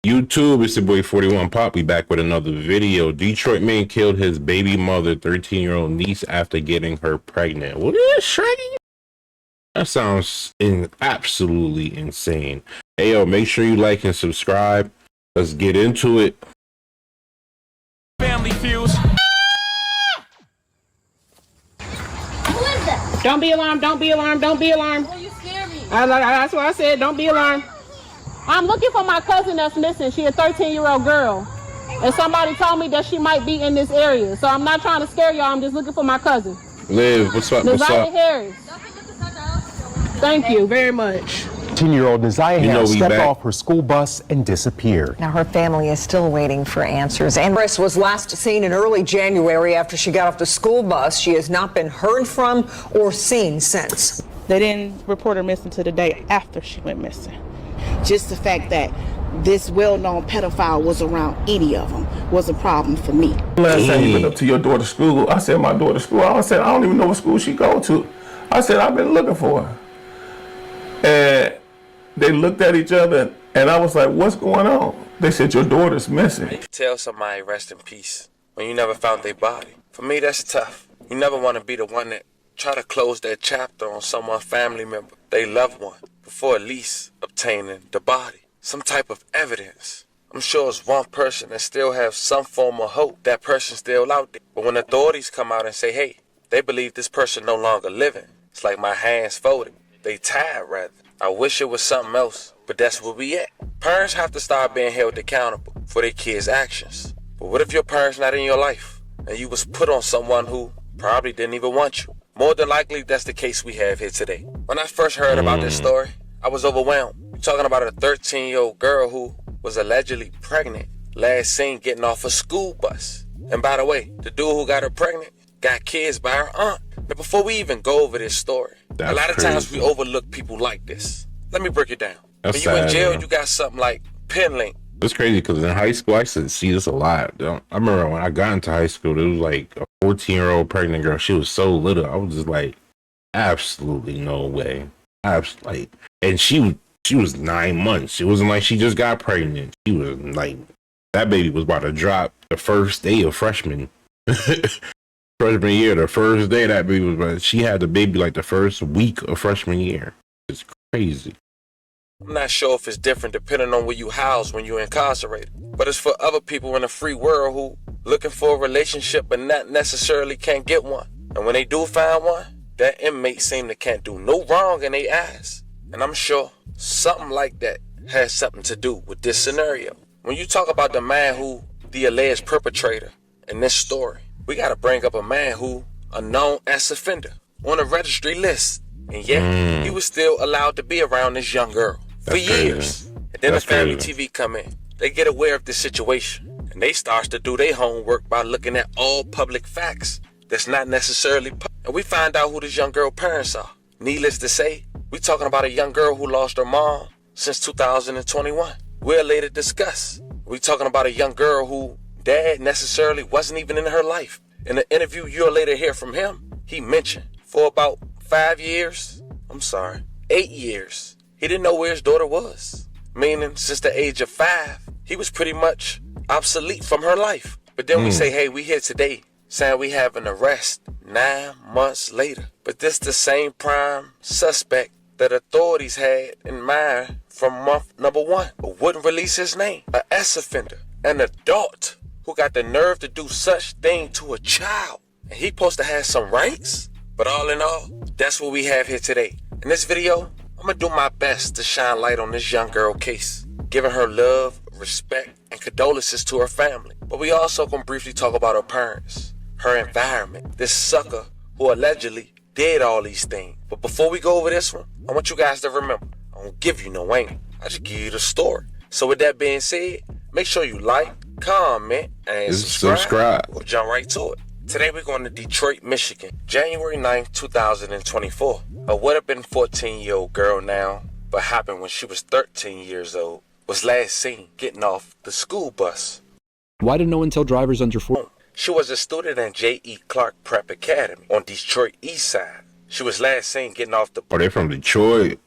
YouTube, it's your boy 41 Pop. We back with another video. Detroit man killed his baby mother, 13-year-old niece after getting her pregnant. What is Shaggy? That sounds absolutely insane. Hey, yo, make sure you like and subscribe. Let's get into it. Family fuse. Who is that? Don't be alarmed, don't be alarmed, don't be alarmed. Oh, you scare me. That's what I said, don't be alarmed. I'm looking for my cousin that's missing. She a 13-year-old girl. And somebody told me that she might be in this area. So I'm not trying to scare y'all, I'm just looking for my cousin. Liv, what's up? What's Nasiah up? Harris. Thank you very much. 10-year-old Nasiah Harris stepped back. off her school bus and disappeared. Now her family is still waiting for answers. And Harris was last seen in early January after she got off the school bus. She has not been heard from or seen since. They didn't report her missing to the day after she went missing. Just the fact that this well-known pedophile was around any of them was a problem for me. Last time you went up to your daughter's school, I said my daughter's school. I said I don't even know what school she go to. I said I've been looking for her. And they looked at each other and I was like, what's going on? They said your daughter's missing. Tell somebody rest in peace when you never found their body. For me, that's tough. You never want to be the one that try to close that chapter on someone's family member, they loved one, before at least obtaining the body, some type of evidence. I'm sure it's one person that still have some form of hope that person's still out there. But when authorities come out and say, hey, they believe this person no longer living, it's like my hands folded. They tied rather. I wish it was something else, but that's where we at. Parents have to start being held accountable for their kids' actions. But what if your parents not in your life and you was put on someone who probably didn't even want you? More than likely, that's the case we have here today. When I first heard about this story, I was overwhelmed. You're talking about a 13-year-old girl who was allegedly pregnant, last seen getting off a school bus. And by the way, the dude who got her pregnant got kids by her aunt. Now, before we even go over this story, a lot of times we overlook people like this. Let me break it down. That's when you in sad, jail, man. you got something like pen link. It's crazy because in high school, I used to see this a lot. I remember when I got into high school, there was like a 14-year-old pregnant girl. She was so little. I was just like, absolutely no way. And she was 9 months. It wasn't like she just got pregnant. She was like, that baby was about to drop the first day of freshman year. The first day that baby was, she had the baby like the first week of freshman year. It's crazy. I'm not sure if it's different depending on where you house when you're incarcerated, but it's for other people in the free world who looking for a relationship but not necessarily can't get one. And when they do find one, that inmate seem to can't do no wrong in their eyes. And I'm sure something like that has something to do with this scenario. When you talk about the man who the alleged perpetrator in this story, we gotta bring up a man who a known as offender on a registry list. And yet he was still allowed to be around this young girl for years. And then the family TV come in. They get aware of this situation and they start to do their homework by looking at all public facts that's not necessarily and we find out who this young girl parents are. Needless to say, we talking about a young girl who lost her mom since 2021. We'll later discuss. We talking about a young girl who dad necessarily wasn't even in her life. In the interview you'll later hear from him, he mentioned for about 8 years, he didn't know where his daughter was. Meaning, since the age of 5, he was pretty much obsolete from her life. But then we say, hey, we here today saying we have an arrest 9 months later. But this the same prime suspect that authorities had in mind from month number 1, but wouldn't release his name. An ex-offender, an adult who got the nerve to do such thing to a child. And he supposed to have some rights? But all in all, that's what we have here today. In this video, I'm gonna do my best to shine light on this young girl case, giving her love, respect, and condolences to her family. But we also gonna briefly talk about her parents, her environment, this sucker who allegedly did all these things. But before we go over this one, I want you guys to remember, I don't give you no angle. I just give you the story. So with that being said, make sure you like, comment, and subscribe. We'll jump right to it. Today we're going to Detroit, Michigan, January 9th, 2024. A would have been 14-year-old girl now, but happened when she was 13 years old, was last seen getting off the school bus. Why did no one tell drivers under 14? She was a student at J.E. Clark Prep Academy on Detroit East Side. She was last seen getting off the... Are they from Detroit?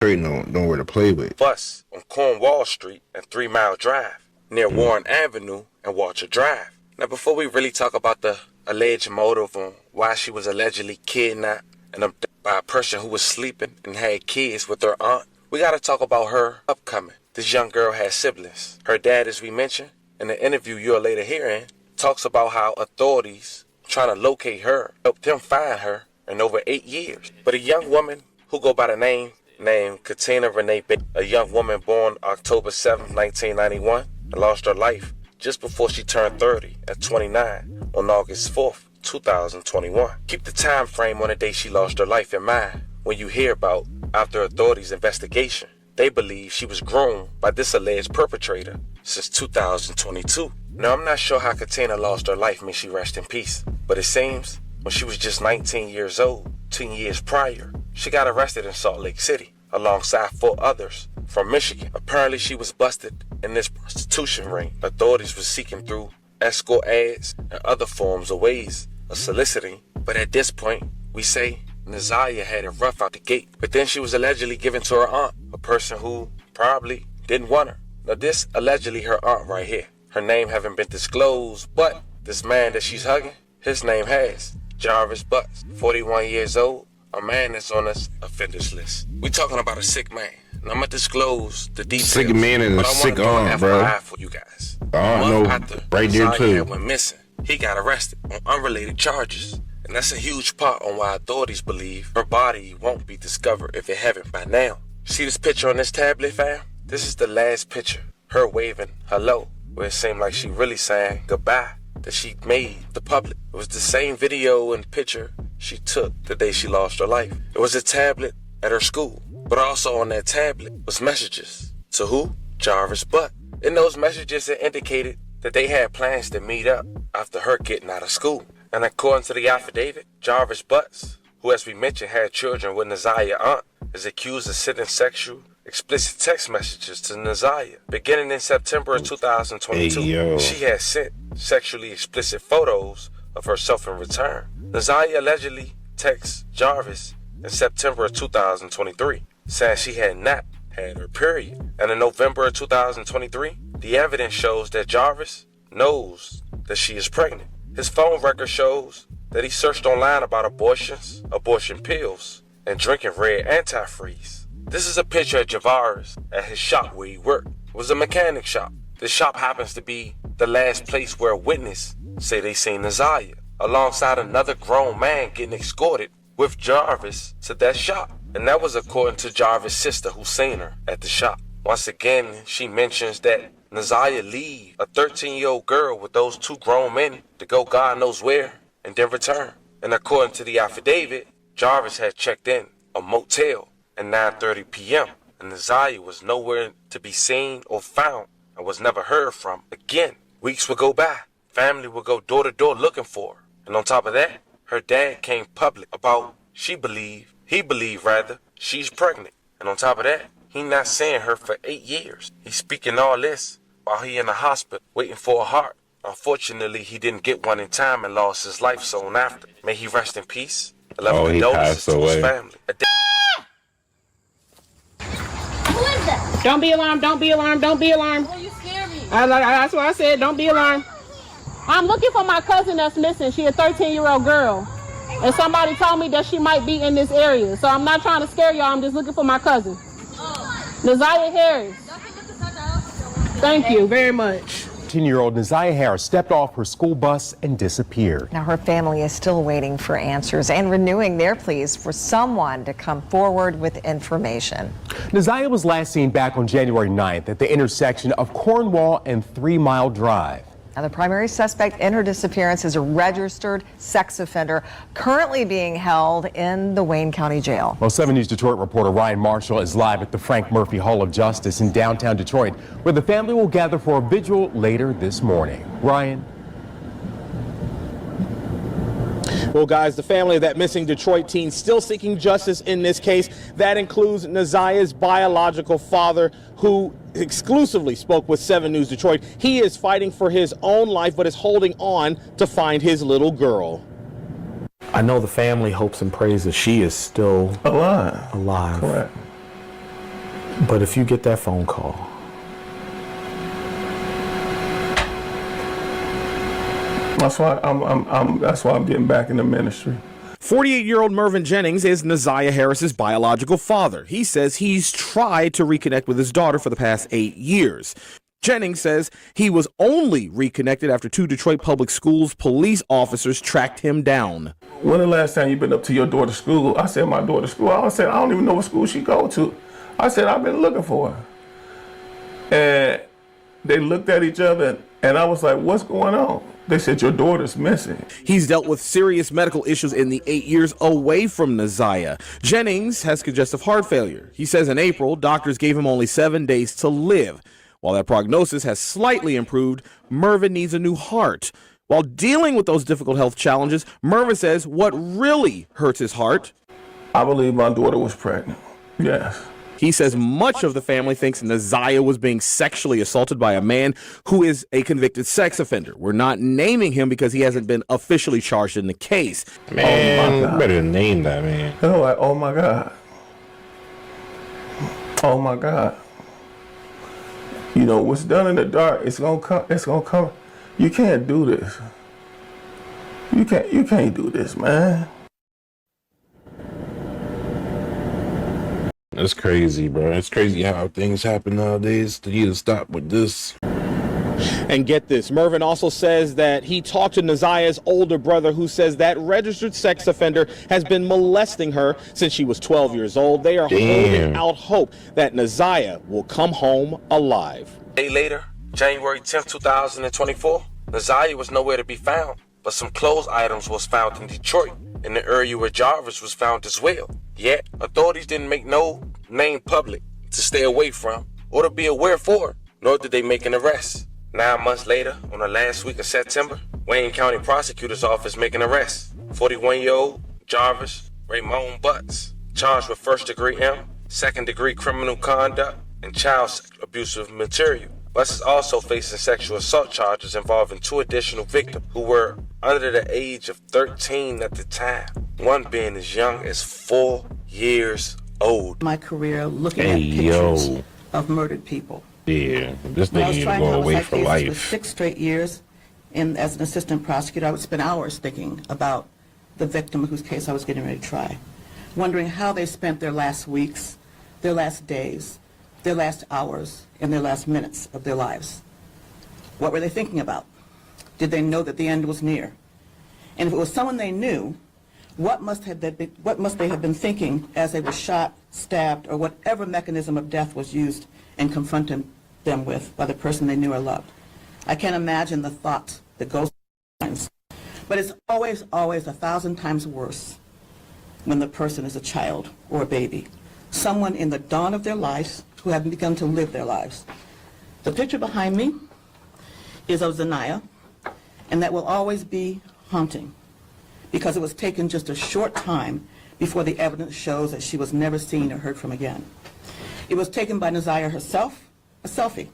Straight nowhere to play with. Bus on Cornwall Street and 3 Mile Drive, near Warren Avenue and Walter Drive. Now, before we really talk about the alleged motive on why she was allegedly kidnapped and by a person who was sleeping and had kids with her aunt, we got to talk about her upcoming. This young girl has siblings. Her dad, as we mentioned, in the interview you'll later hear in, talks about how authorities trying to locate her, helped them find her in over 8 years. But a young woman who go by the name named Katina Renee Baker, a young woman born October 7, 1991, and lost her life just before she turned 30 at 29 on August 4th, 2021. Keep the time frame on the day she lost her life in mind when you hear about after authorities' investigation. They believe she was groomed by this alleged perpetrator since 2022. Now, I'm not sure how Katina lost her life, may she rest in peace, but it seems when she was just 19 years old, 10 years prior, she got arrested in Salt Lake City alongside 4 others from Michigan. Apparently, she was busted in this prostitution ring. Authorities were seeking through escort ads and other forms or ways of soliciting. But at this point, we say Naziah had it rough out the gate. But then she was allegedly given to her aunt, a person who probably didn't want her. Now, this allegedly her aunt right here. Her name haven't been disclosed, but this man that she's hugging, his name has Jarvis Butts, 41 years old, a man that's on this offenders list. We talking about a sick man. And I'm gonna disclose the details. Sick man and a sick aunt, bro. For you guys. I know, right there too. Went missing. He got arrested on unrelated charges, and that's a huge part on why authorities believe her body won't be discovered if it haven't by now. See this picture on this tablet, fam? This is the last picture. Her waving hello, where it seemed like she really saying goodbye that she made the public. It was the same video and picture she took the day she lost her life. It was a tablet at her school, but also on that tablet was messages. To who? Jarvis Butt. In those messages, it indicated that they had plans to meet up after her getting out of school. And according to the affidavit, Jarvis Butts, who as we mentioned had children with Naziah's aunt, is accused of sending sexual explicit text messages to Naziah. Beginning in September of 2022, she had sent sexually explicit photos of herself in return. Naziah allegedly texted Jarvis in September of 2023, saying she had not had her period. And in November of 2023, the evidence shows that Jarvis knows that she is pregnant. His phone record shows that he searched online about abortions, abortion pills, and drinking red antifreeze. This is a picture of Javaris at his shop where he worked. It was a mechanic shop. The shop happens to be the last place where a witness say they seen Naziah, alongside another grown man getting escorted with Jarvis to that shop. And that was according to Jarvis' sister who seen her at the shop. Once again, she mentions that Naziah leave a 13-year-old girl with those 2 grown men to go God knows where and then return. And according to the affidavit, Jarvis had checked in a motel at 9:30 p.m. and Naziah was nowhere to be seen or found and was never heard from again. Weeks would go by. Family would go door to door looking for her. And on top of that, her dad came public about he believed she's pregnant. And on top of that, he not seeing her for 8 years. He's speaking all this while he in the hospital waiting for a heart. Unfortunately, he didn't get one in time and lost his life soon after. May he rest in peace. He passed away. His family. Who is that? Don't be alarmed, don't be alarmed, don't be alarmed. Oh, you scared me. That's what I said, don't be alarmed. I'm looking for my cousin that's missing. She a 13-year-old girl. And somebody told me that she might be in this area. So I'm not trying to scare y'all, I'm just looking for my cousin. Naziah Harris. Thank you very much. 10-year-old Naziah Harris stepped off her school bus and disappeared. Now her family is still waiting for answers and renewing their pleas for someone to come forward with information. Naziah was last seen back on January 9th at the intersection of Cornwall and 3 Mile Drive. Now, the primary suspect in her disappearance is a registered sex offender currently being held in the Wayne County Jail. Well, 7 News Detroit reporter Ryan Marshall is live at the Frank Murphy Hall of Justice in downtown Detroit, where the family will gather for a vigil later this morning. Ryan. Well, guys, the family of that missing Detroit teen still seeking justice in this case. That includes Naziah's biological father, who exclusively spoke with 7 News Detroit. He is fighting for his own life, but is holding on to find his little girl. I know the family hopes and prays that she is still alive. Correct. But if you get that phone call, that's why I'm getting back in the ministry. 48-year-old Mervyn Jennings is Neziah Harris's biological father. He says he's tried to reconnect with his daughter for the past 8 years. Jennings says he was only reconnected after 2 Detroit Public Schools police officers tracked him down. When the last time you been up to your daughter's school? I said, my daughter's school. I said, I don't even know what school she go to. I said, I've been looking for her. And they looked at each other, and I was like, what's going on? They said, your daughter's missing. He's dealt with serious medical issues in the 8 years away from Neziah. Jennings has congestive heart failure. He says in April, doctors gave him only 7 days to live. While that prognosis has slightly improved, Mervyn needs a new heart. While dealing with those difficult health challenges, Mervyn says what really hurts his heart. I believe my daughter was pregnant. Yes. He says much of the family thinks Neziah was being sexually assaulted by a man who is a convicted sex offender. We're not naming him because he hasn't been officially charged in the case. Man, you better name that man. They're like, oh my God. Oh my God. You know, what's done in the dark, it's gonna come. You can't do this. You can't do this, man. That's crazy, bro. It's crazy how things happen nowadays. You need to stop with this. And get this, Mervyn also says that he talked to Neziah's older brother, who says that registered sex offender has been molesting her since she was 12 years old. They are holding out hope that Neziah will come home alive. A day later, January 10th, 2024, Neziah was nowhere to be found, but some clothes items was found in Detroit, in the area where Jarvis was found as well. Yet, authorities didn't make no name public to stay away from or to be aware for, nor did they make an arrest. 9 months later, on the last week of September, Wayne County Prosecutor's Office make an arrest. 41-year-old Jarvis Raymond Butts, charged with first-degree M, second-degree criminal conduct, and child abusive material. Butts is also facing sexual assault charges involving 2 additional victims who were under the age of 13 at the time, one being as young as 4 years old. My career looking at pictures of murdered people. Yeah, this thing need to go away for life. For 6 straight years, and as an assistant prosecutor, I would spend hours thinking about the victim whose case I was getting ready to try, wondering how they spent their last weeks, their last days, their last hours, and their last minutes of their lives. What were they thinking about? Did they know that the end was near? And if it was someone they knew, what must they have been thinking as they were shot, stabbed, or whatever mechanism of death was used and confronted them with by the person they knew or loved? I can't imagine the thought that goes through their minds. But it's always, always 1,000 times worse when the person is a child or a baby, someone in the dawn of their lives who haven't begun to live their lives. The picture behind me is of Zenaia, and that will always be haunting because it was taken just a short time before the evidence shows that she was never seen or heard from again. It was taken by Neziah herself, a selfie.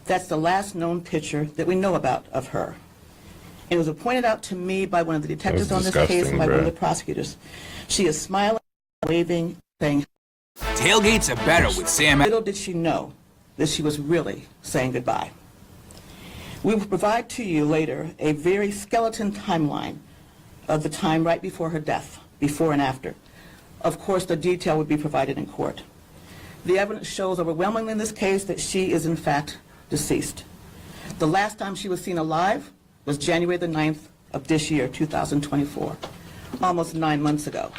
That's the last known picture that we know about of her. It was pointed out to me by one of the detectives on this case and by one of the prosecutors. She is smiling, waving, saying, "Tailgates are better with Sam." Little did she know that she was really saying goodbye. We will provide to you later a very skeleton timeline of the time right before her death, before and after. Of course, the detail would be provided in court. The evidence shows overwhelmingly in this case that she is in fact deceased. The last time she was seen alive was January the 9th of this year, 2024, almost 9 months ago.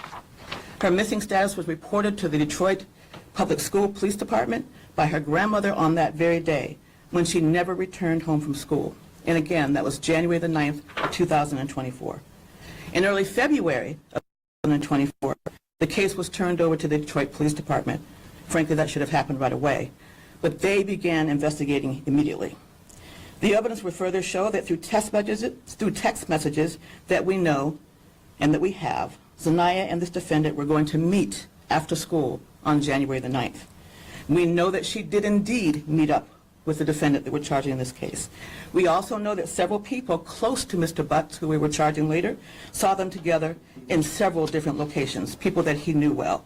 Her missing status was reported to the Detroit Public School Police Department by her grandmother on that very day, when she never returned home from school. And again, that was January the 9th of 2024. In early February of 2024, the case was turned over to the Detroit Police Department. Frankly, that should have happened right away. But they began investigating immediately. The evidence would further show that through text messages that we know and that we have, Zenaia and this defendant were going to meet after school on January the 9th. We know that she did indeed meet up with the defendant that we're charging in this case. We also know that several people close to Mr. Butts, who we were charging later, saw them together in several different locations, people that he knew well.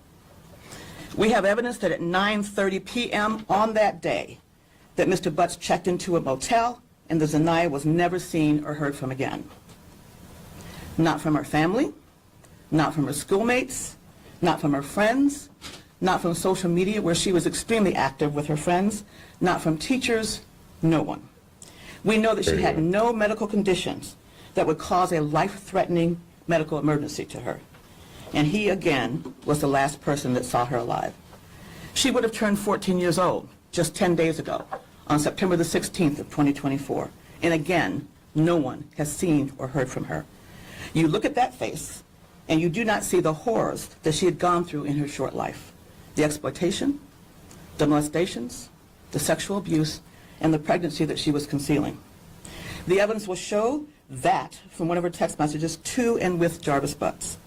We have evidence that at 9:30 p.m. on that day that Mr. Butts checked into a motel and that Zanaya was never seen or heard from again. Not from her family, not from her schoolmates, not from her friends, not from social media where she was extremely active with her friends, not from teachers, no one. We know that she had no medical conditions that would cause a life-threatening medical emergency to her. And he, again, was the last person that saw her alive. She would have turned 14 years old just 10 days ago on September the 16th of 2024. And again, no one has seen or heard from her. You look at that face, and you do not see the horrors that she had gone through in her short life. The exploitation, the molestations, the sexual abuse, and the pregnancy that she was concealing. The evidence will show that from one of her text messages to and with Jarvis Butts.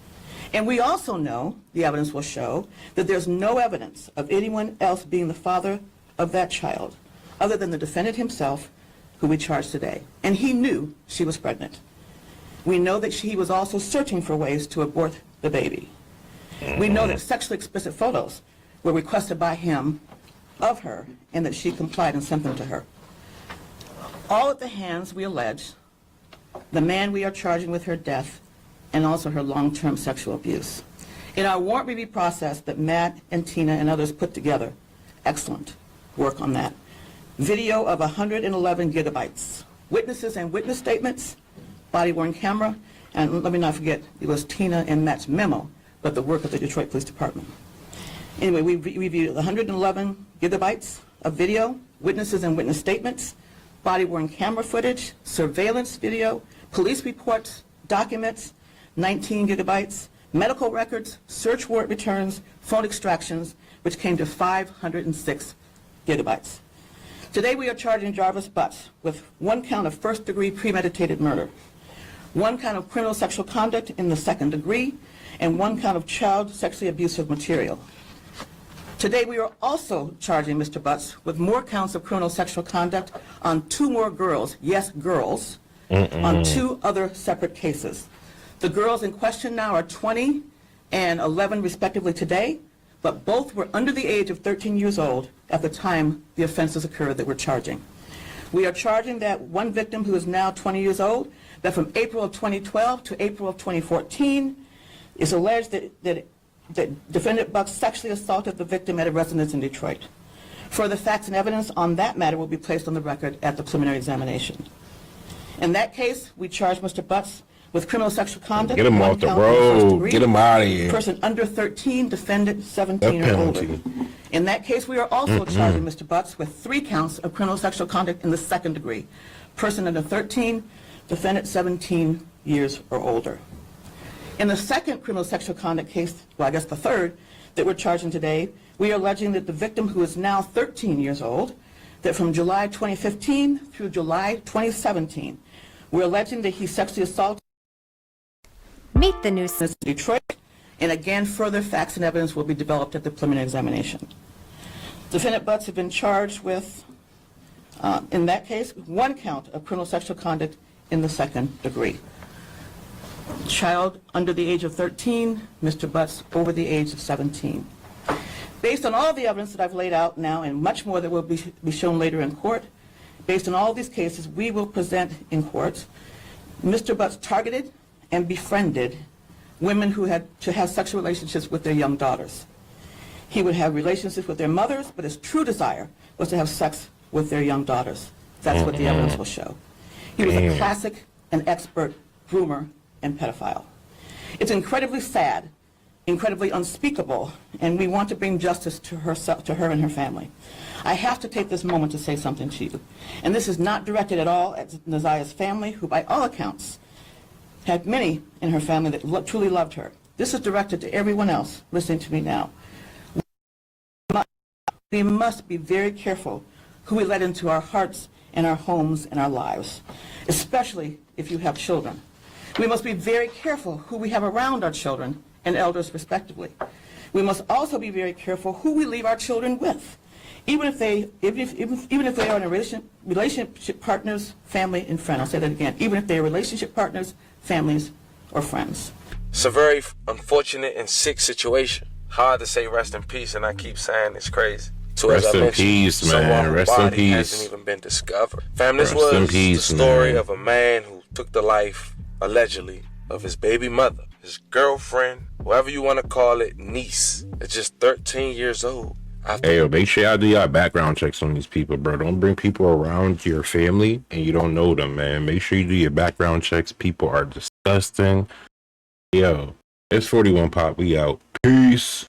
And we also know, the evidence will show, that there's no evidence of anyone else being the father of that child, other than the defendant himself, who we charged today. And he knew she was pregnant. We know that he was also searching for ways to abort the baby. We know that sexually explicit photos were requested by him of her, and that she complied and sent them to her. All at the hands, we allege, the man we are charging with her death and also her long-term sexual abuse. In our warrant review process that Matt and Tina and others put together, excellent work on that. Video of 111 gigabytes, witnesses and witness statements, body-worn camera, and let me not forget, it was Tina and Matt's memo, but the work of the Detroit Police Department. Anyway, we reviewed 111 gigabytes of video, witnesses and witness statements, body-worn camera footage, surveillance video, police reports, documents, 19 gigabytes, medical records, search warrant returns, phone extractions, which came to 506 gigabytes. Today we are charging Jarvis Butts with 1 count of first-degree premeditated murder, 1 count of criminal sexual conduct in the second degree, and 1 count of child sexually abusive material. Today we are also charging Mr. Butts with more counts of criminal sexual conduct on 2 more girls, yes, girls, on 2 other separate cases. The girls in question now are 20 and 11 respectively today, but both were under the age of 13 years old at the time the offenses occurred that we're charging. We are charging that one victim who is now 20 years old, that from April of 2012 to April of 2014 is alleged that defendant Butts sexually assaulted the victim at a residence in Detroit. Further facts and evidence on that matter will be placed on the record at the preliminary examination. In that case, we charge Mr. Butts with criminal sexual conduct. Get him off the road. Get him out of here. Person under 13, defendant 17 or older. In that case, we are also charging Mr. Butts with 3 counts of criminal sexual conduct in the second degree. Person under 13, defendant 17 years or older. In the second criminal sexual conduct case, well, I guess the third, that we're charging today, we are alleging that the victim, who is now 13 years old, that from July 2015 through July 2017, we're alleging that he sexually assaulted Meet the news. Detroit, and again, further facts and evidence will be developed at the preliminary examination. Defendant Butts have been charged with, in that case, 1 count of criminal sexual conduct in the second degree. Child under the age of 13, Mr. Butts over the age of 17. Based on all the evidence that I've laid out now, and much more that will be shown later in court, based on all these cases we will present in court, Mr. Butts targeted and befriended women who had to have sexual relationships with their young daughters. He would have relationships with their mothers, but his true desire was to have sex with their young daughters. That's what the evidence will show. He was a classic and expert groomer and pedophile. It's incredibly sad, incredibly unspeakable, and we want to bring justice to her and her family. I have to take this moment to say something to you, and this is not directed at all at Nazia's family, who by all accounts had many in her family that truly loved her. This is directed to everyone else listening to me now. We must be very careful who we let into our hearts and our homes and our lives, especially if you have children. We must be very careful who we have around our children and elders respectively. We must also be very careful who we leave our children with, even if they are in a relationship partners, family, and friend. I'll say that again. Even if they are relationship partners, families, or friends. It's a very unfortunate and sick situation. hard to say rest in peace, and I keep saying it's crazy. So Rest as I in mentioned, peace, man. someone whose Rest in body peace. hasn't even been discovered. Fam, this Rest in was peace, the story man. of a man who took the life, allegedly, of his baby mother, his girlfriend, whatever you want to call it, niece. It's just 13 years old. Hey, yo, make sure y'all do y'all background checks on these people, bro. Don't bring people around your family and you don't know them, man. Make sure you do your background checks. People are disgusting. Yo, it's 41 Pop. We out. Peace.